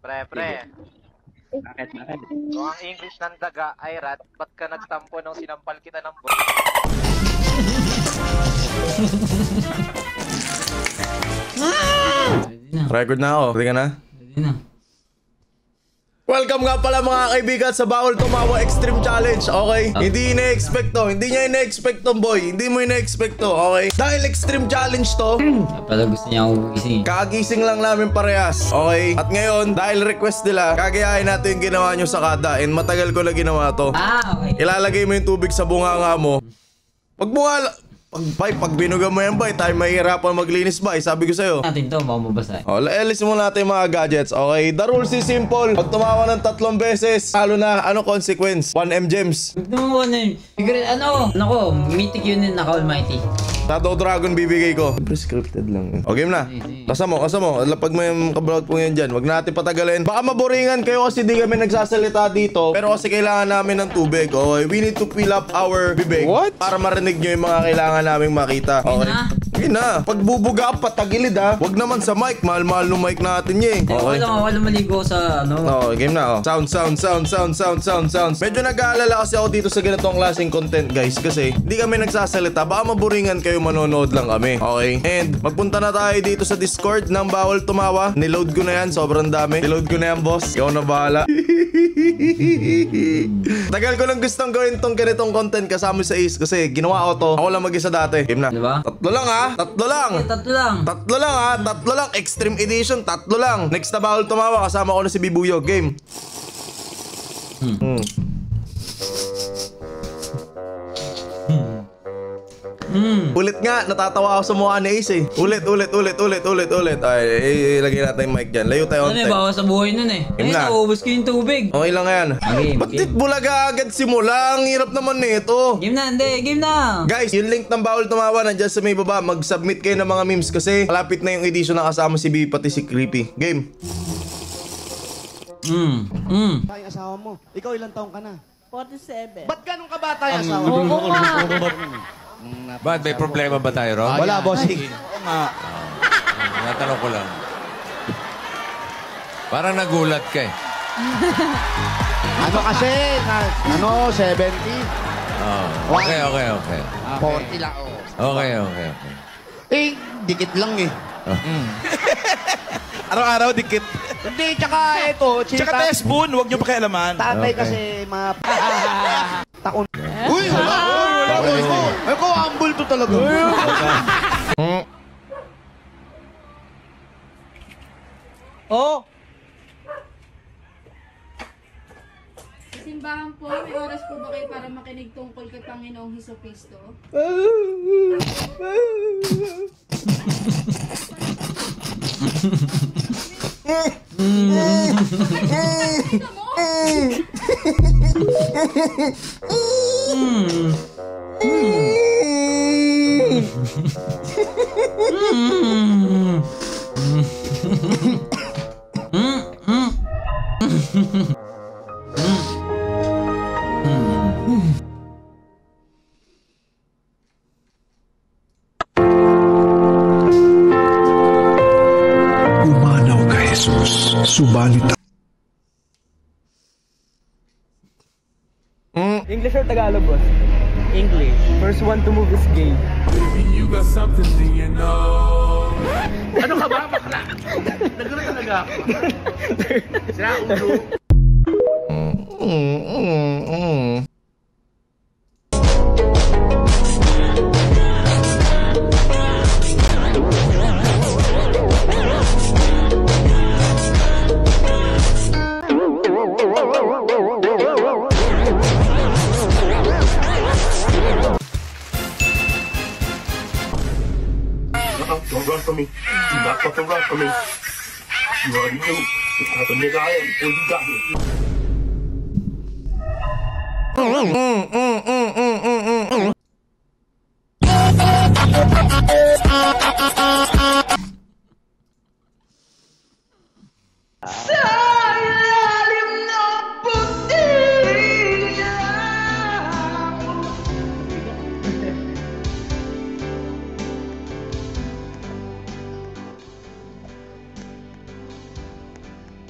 Pre. Bakit? Kung ang English ng daga ay rat, ba't ka nagtampo nung sinampal kita ng Record na ako. Ready ka na? Ready na. Welcome nga pala mga kaibigan sa Bawal Tumawa Extreme Challenge, okay? Hindi ina-expect to, hindi niya ina-expect to, boy. Hindi mo ina-expect to, okay? Dahil Extreme Challenge to, Pala gusto niya akong gising. kagising lang namin parehas, okay? At ngayon, dahil request nila, gagayahin natin yung ginawa nyo sa kada. And matagal ko na ginawa to. Okay. Ilalagay mo yung tubig sa bunganga mo. Pag pag binuga mo yan ba, tayo mahihirapan maglinis ba? Sabi ko sa'yo. Natin to, baka mabasa. O, alisin mo natin yung mga gadgets, okay? The rules is simple. Pag tumawa ng 3 beses, halo na, ano consequence? 1M gems. Gusto mo ano yun? Nako, mythic yun yun, naka almighty. Shadow Dragon bibigay ko. Prescripted lang. O, game na. Kasa mo. Lapag mo yung kablog po yan dyan. Wag natin patagalin. Baka maboringan kayo kasi di kami nagsasalita dito. Pero kasi kailangan namin ng tubig. Okay, we need to fill up our bibig. What? Para marinig nyo yung mga kailangan naming makita. Okay. Yun na. Pag bubuga ka, patagilid ha. Wag naman sa mic. Mahal-mahal ng mic natin yun. Okay. Wala maligo sa ano. Game na. Sound. Medyo nag-aalala kasi ako dito sa ganitong klaseng content, guys. Kasi hindi kami nagsasalita. Baka maboringan kayo, manonood lang kami. Okay? And magpunta na tayo dito sa Discord ng Bawal Tumawa. Niload ko na yan. Sobrang dami. Niload ko na yan, boss. Ikaw na bahala. Tagal ko lang gustong gawin tong ganitong content kasama sa Ace. Kasi ginawa ko to. Ako lang mag-isa dati. Game na. Diba? Tatlo lang ha. Tatlo lang ha. Tatlo lang. Extreme Edition. Tatlo lang. Next na Bawal Tumawa. Kasama ko na si Bibuyo. Game. Ulit nga, natatawa ako sa mukha ni Ace eh. Ulit. Ay, ilagay natin yung mic dyan. Layo tayo Ano onte. bawas sa buhay nun eh. Game na. Naubos ko yung tubig. Okay lang yan. Okay, Ba't di bulaga agad simula? Ang hirap naman nito. Game na. Guys, yung link ng Bawal Tumawa nandyan sa may baba. Mag-submit kayo ng mga memes kasi malapit na yung edition na kasama si B pati si Creepy. Game. Yung asawa mo. Ikaw ilang taong ka na? 47. Ba't ganun ka bata yung asawa mo? Oo nga. Ba't may problema ba tayo, Ron? Wala, bossing. Oo nga. Natanong ko lang. Parang nagulat ka eh. Ano kasi? 70? Okay. 40 lang. Okay. Eh, dikit lang eh. Araw-araw dikit. Hindi, tsaka ito. Tsaka teaspoon, huwag niyo pakialaman. Tatay kasi mga... Taon. Uy! Wala! Ay ko, humble to talaga. Oh! Simbahan po, may oras po ba kayo para makinig tungkol kay Panginoong Hesus-Kristo? Umanaw ka, Jesus, subalit English or Tagalog, boss? English. First one to move is gay. you got something that you know. Ano ka ba? Bakla? Nagano talaga ako. Sira ulo. Don't run from me. Do not fucking run from me. You already knew what type of nigga I am before you got here.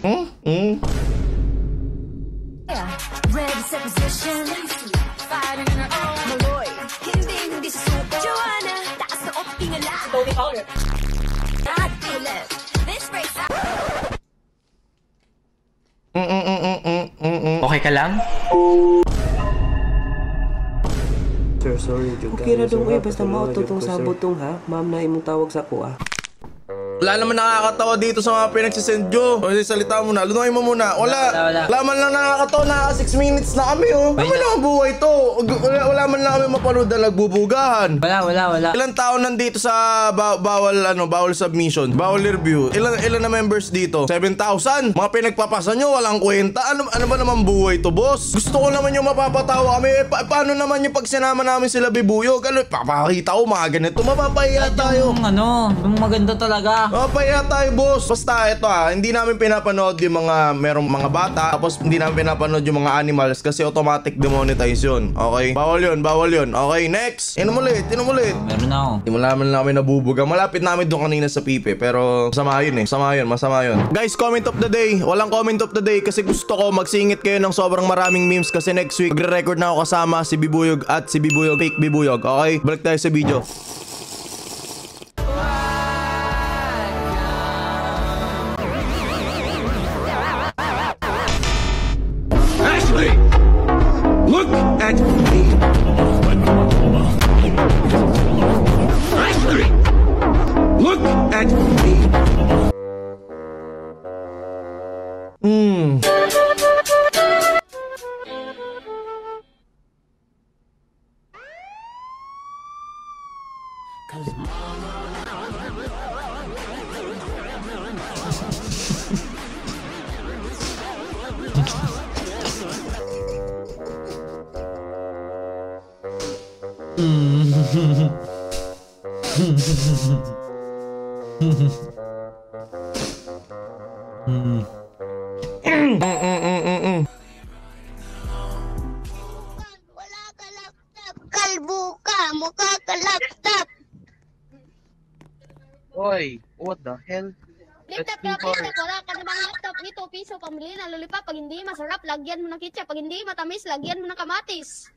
Red set position, fighting in her own Maloy. Hindi susuko. Joanna, taas na optingala. Not to the left. This race Okay ka lang? Sir, sorry. Okay na dong basta mao tutong sabot tong ha. Ma'am na imong tawag sa ko ah. Wala naman nakakatawa dito sa mga pinagsisend nyo. O salita mo na, lunuhin mo muna. Wala. Wala man lang nakakatawa, naka 6 minutes na kami oh. Ano naman buhay to? Wala man lang kami mapanood na nagbubugahan. Wala. Ilang tao nandito sa bawal submission, bawal review? Ilan na members dito? 7,000. Mga pinagpapasan nyo, walang kwenta. Ano ba naman buhay to, boss? Gusto ko naman yung mapapatawa kami. Paano naman yung pag sinama namin sila Bibuyog? Papakita ko mga ganito. Mapapahiya tayo. Yung maganda talaga. Pahiya tayo, boss. Basta ito hindi namin pinapanood yung merong mga bata. Tapos hindi namin pinapanood yung mga animals kasi automatic demonetize yun. Okay? Bawal yun. Okay, next. Inom ulit. Meron na ako. Hindi mo naman lang kami nabubuga. Malapit namin doon kanina sa pipe. Pero masama yun. Guys, comment of the day. Walang comment of the day kasi gusto ko magsingit kayo ng sobrang maraming memes kasi next week magre-record na ako kasama si Bibuyog at si Bibuyog, fake Bibuyog. Okay? Balik tayo sa video. Look at me. Ashley, look at me. Wala ka laptop, kalbo ka, mukha ka laptop. Oy, what the hell? Laptop, wala ka namang laptop nito, piso pamili na lollipop. Pag hindi masarap, lagyan mo ng ketchup. Pag hindi matamis, lagyan mo ng kamatis.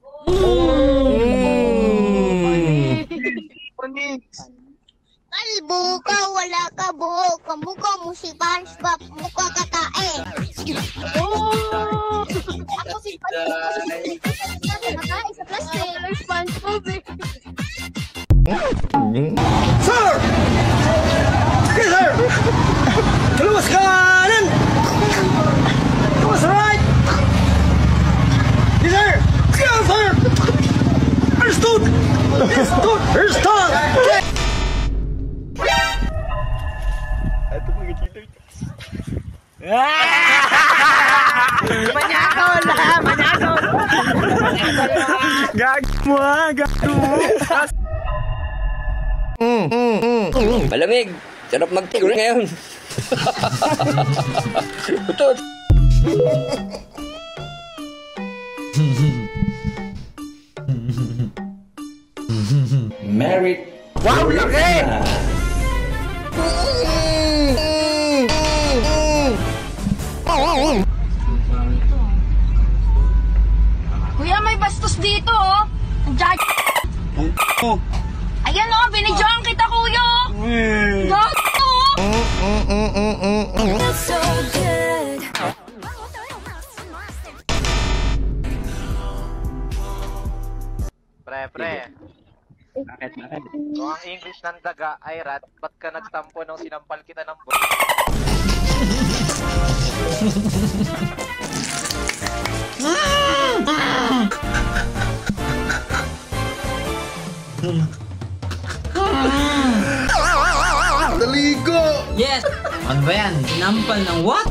Kalbo ka, wala ka buhok. Kamukha mo si SpongeBob, mukha ka tae. Ako si matae sa plastic. SpongeBob eh. Sir! Okay, sir! Kaluwas kanan! Kaluwas right! Yes, sir! Yes, sir! Understood! Understood! Understood! Manyakol! Gag mo ha! Gag mo! Malamig. Sarap mag-tigre ngayon. Utot. Married. Wow, laki! Kuya, may bastos dito oh. Ayan oh, binidyoan kita kuya. Gato. So good. Pre. Kung ang English ng daga ay rat, ba't ka nagtampo nung sinampal kita ng buwan? Daligo! Yes! Ano ba yan? Sinampal ng what?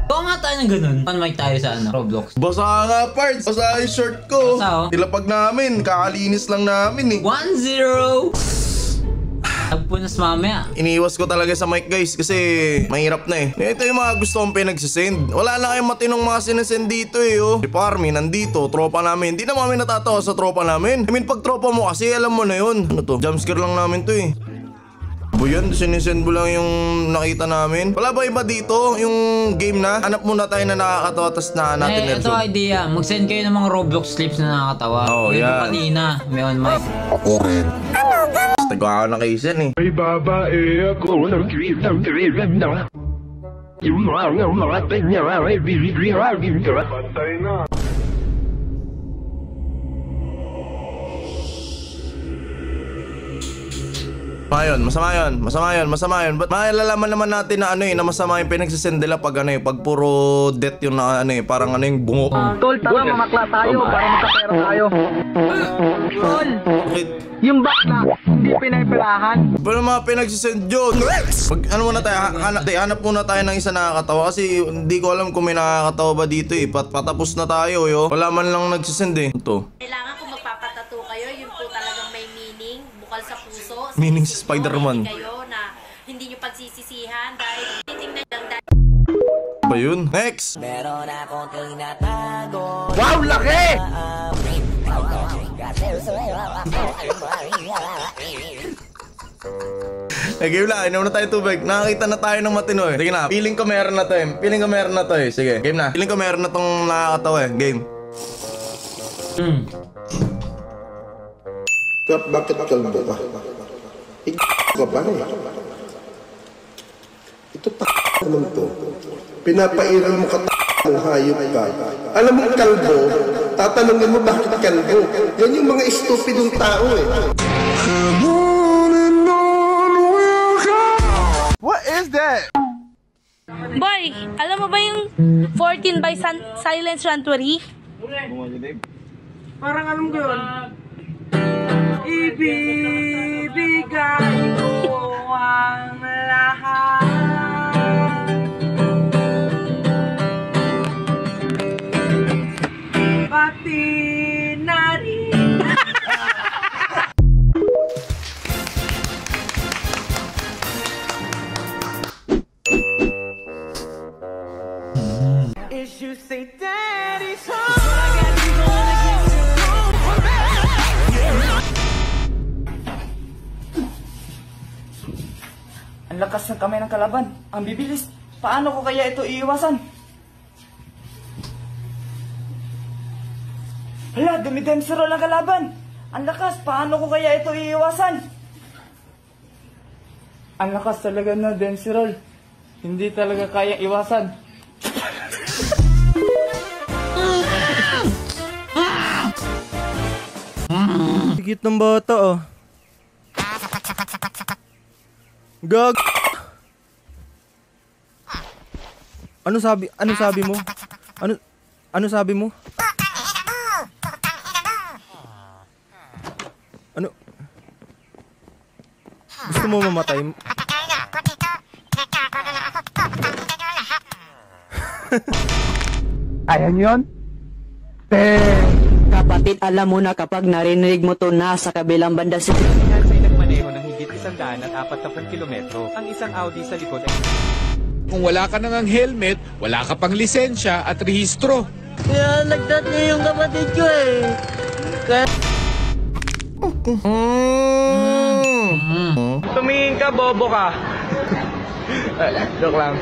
Gawa nga tayo ng ganun. Pan-mic tayo sa Roblox. Basa nga parts. Basa yung shirt ko. Basa, oh. Ilapag namin. Kakalinis lang namin eh. 1-0! Nagpunas mamaya. Iniiwas ko talaga sa mic guys kasi mahirap na eh. Ito yung mga gusto kong pinagsisend. Wala na kayong matinong mga sinasend dito eh oh. Si Parmy nandito, tropa namin. Hindi naman kami natatawa sa tropa namin. I mean pag tropa mo kasi alam mo na yun. Ano to? Jumpscare lang namin to eh. Bobo yan, sinisend mo lang yung nakita namin. Wala ba iba dito? Yung game na? Hanap muna tayo na nakakatawa, tapos na natin ito idea. Mag-send kayo ng mga Roblox clips na nakakatawa. Oh, Ito yan. kanina, may on mic. Tago ako na kay Isen eh. May babae ako Pantay na. Masama yun. Ba't malalaman naman natin na ano eh, na masama yung pinagsisend nila pag ano eh, pag puro death yung na ano eh, parang ano yung bungo. Tol, tara mamakla tayo para magkapera tayo. Tol, yung back na hindi pinapirahan. Pero mga pinagsisend yun. Ano muna tayo, hanap muna tayo ng isa nakakatawa kasi hindi ko alam kung may nakakatawa ba dito eh. Patapos na tayo yo. Wala man lang nagsisend eh. Ito. Kailangan kung magpapatato kayo, yun po talagang may meaning, bukal sa puso. Meaning si Spider-Man. Kayo na hindi nyo pagsisisihan dahil titingnan lang dahil Ba yun? Next! Meron akong tinatago. Wow, laki! Game na, inom na tayo tubig. Nakakita na tayo ng matino eh. Sige na, feeling ko meron na to eh. Sige, game na. Feeling ko meron na tong nakakatawa eh. Game. Bakit kalbo ka? Ka ba eh? Ito naman to. Pinapairal mo mong hayop ka. Alam mo kalbo, tatanungin mo bakit kalbo. Yan yung mga estupidong tao eh. What is that? Boy, alam mo ba yung 14 by Silence Sanctuary? Parang alam ko yun. Ibibigay ko ang lahat. Pati na rin. If you say daddy's home, I got you gonna get your room for Ang lakas ng kamay ng kalaban. Ang bibilis. Paano ko kaya ito iiwasan? Hala, dumidemsero ng kalaban. Ang lakas. Paano ko kaya ito iiwasan? Ang lakas talaga na Demsirol. Hindi talaga kaya iwasan. Higit ng bata oh. Gag. Ano sabi mo? Ano sabi mo? Ano? Gusto mo mamatay? Ayan yun? Kapatid, alam mo na kapag narinig mo to nasa kabilang banda sa... Ay nagmaneho ng higit 140 kilometro. Ang isang Audi sa likod ay... Kung wala ka nang helmet, wala ka pang lisensya at rehistro. Kaya nagtat niya yung kapatid ko eh. Kaya... Tumingin ka, bobo ka. Joke lang.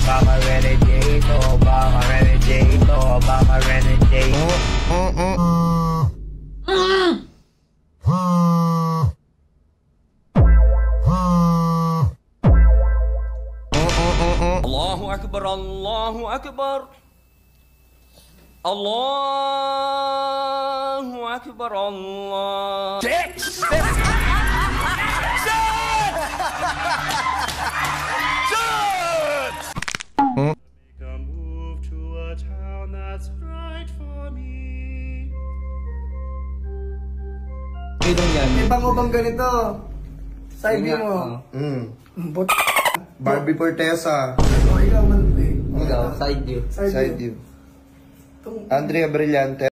Baka renegade, baka renegade, baka renegade. Allahu Akbar, Allahu Akbar. Allahu Akbar, Allah. May bango bang ganito? Side view mo. Barbie Fortesa. Oh, ikaw man. Ikaw, side view. Side view. Andrea Brillante.